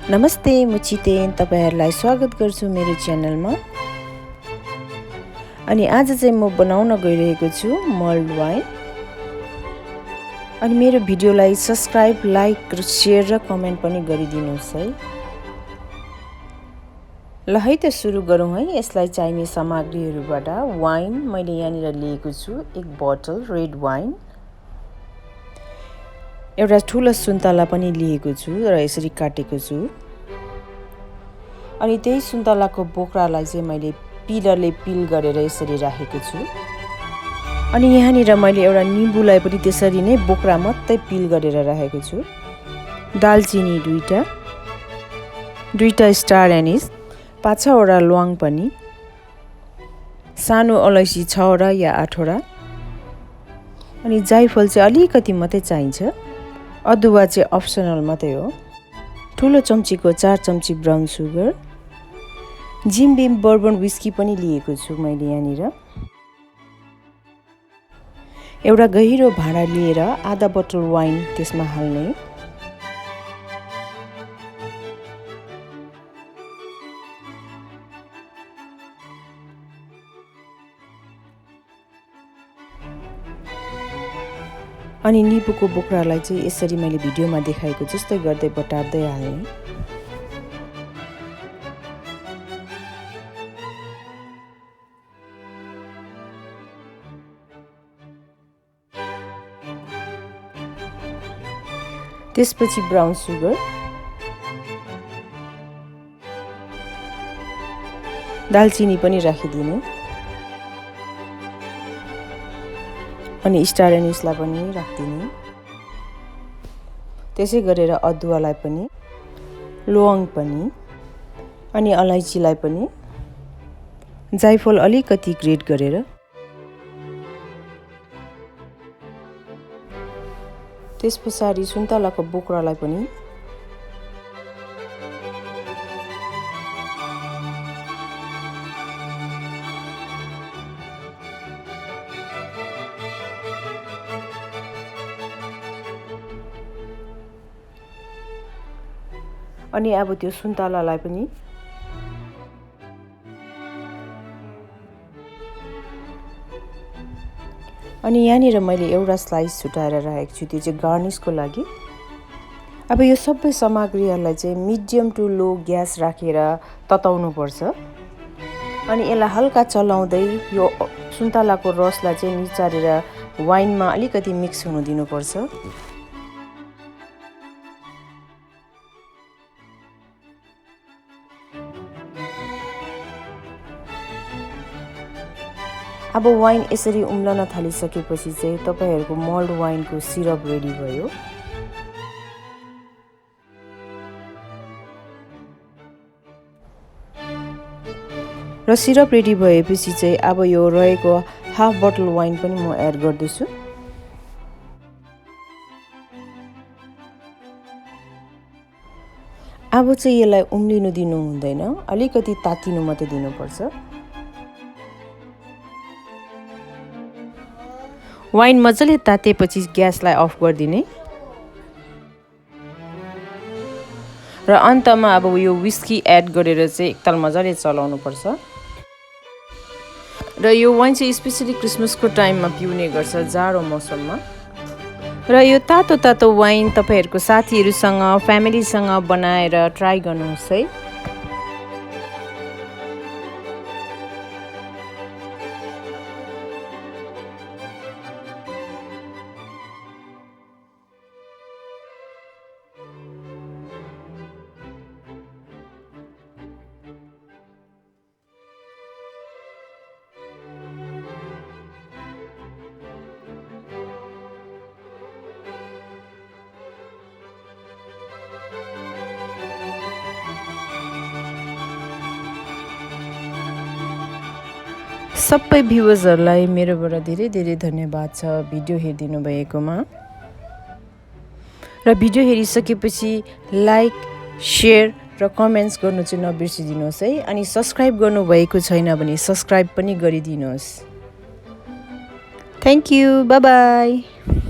नमस्ते, म छितेन तपाईहरुलाई स्वागत गर्छु मेरो च्यानलमा। अनि आज चाहिँ म बनाउन गइरहेको छु मल्ड वाइन। अनि मेरो भिडियोलाई सब्स्क्राइब, लाइक, शेयर र कमेन्ट पनि गरिदिनुहोस् है। ल है त सुरु गरौँ है। यसलाई चाहिने सामग्रीहरुबाट वाइन मैले यहाँनिर लिएको छु, एक बोतल रेड वाइन। एउटा ठूलो सुन्तला पनि लिएको छु र यसरी काटेको छु। अनि त्यही सुन्तलाको बोक्रालाई चाहिँ मैले पिलरले पिल गरेर यसरी राखेको छु। अनि यहाँनिर मैले एउटा निम्बुलाई पनि त्यसरी नै बोक्रा मात्रै पिल गरेर राखेको छु। दालचिनी दुईटा स्टार एनिस, 5-6 वटा ल्वाङ पनि, सानो अलैँची 6 वटा या 8 वटा, अनि जाइफल चाहिँ अलिकति मात्रै चाहिन्छ। अदुवा चाहिँ अप्सनल मात्रै हो। ठूलो चम्चीको 4 चम्ची ब्राउन सुगर, जिम बिम बर्बन विस्की पनि लिएको छु मैले यहाँनिर। एउटा गहिरो भाँडा लिएर आधा बोतल वाइन त्यसमा हाल्ने। अनि निम्बुको बोक्रालाई चाहिँ यसरी मैले भिडियोमा देखाएको जस्तै गर्दै बटार्दै हाल्ने। त्यसपछि ब्राउन सुगर, दालचिनी पनि राखिदिने, अनि स्टार एनिसलाई पनि राखिदिने। त्यसै गरेर अदुवालाई पनि, ल्वाङ पनि, अनि अलैँचीलाई पनि, जाइफल अलिकति ग्रेट गरेर, त्यसपछाडि सुन्तलाको बोक्रालाई पनि, अनि अब त्यो सुन्तलालाई पनि अनि यहाँनिर मैले एउटा स्लाइस छुटाएर राखेको छु, त्यो चाहिँ गार्निशको लागि। अब यो सबै सामग्रीहरुलाई चाहिँ मिडियम टु लो ग्यास राखेर तताउनु पर्छ। अनि यसलाई हल्का चलाउँदै यो सुन्तलाको रसलाई चाहिँ निचारेर वाइनमा अलिकति मिक्स हुन दिनुपर्छ। अब वाइन यसरी उम्लन थालिसकेपछि चाहिँ तपाईहरुको मल्ड वाइनको सिरप रेडी भयो। र सिरप रेडी भएपछि चाहिँ अब यो रहेको हाफ बोतल वाइन पनि म एड गर्दैछु। अब चाहिँ यसलाई उम्लिनु दिनु हुँदैन, अलिकति तातिनु मात्रै दिनुपर्छ। वाइन मजाले तातेपछि ग्यासलाई अफ गरिदिने र अन्तमा अब यो विस्की एड गरेर चाहिँ एकताल मजाले चलाउनु पर्छ। र यो वाइन चाहिँ स्पेशली क्रिसमसको टाइममा पिउने गर्छ, जाडो मौसममा। र यो तातो वाइन तपाईहरुको साथीहरुसँग, फ्यामिलीसँग बनाएर ट्राई गर्नुहोस् है। सबै भ्युअर्सहरुलाई मेरोबाट धेरै धन्यवाद छ भिडियो हेरिदिनु भएकोमा। र भिडियो हेरिसकेपछि लाइक, शेयर र कमेन्ट्स गर्नु चाहिँ नबिर्सिदिनुहोस् है। अनि सब्स्क्राइब गर्नुभएको छैन भने सब्स्क्राइब पनि गरिदिनुहोस्। Thank you, bye bye.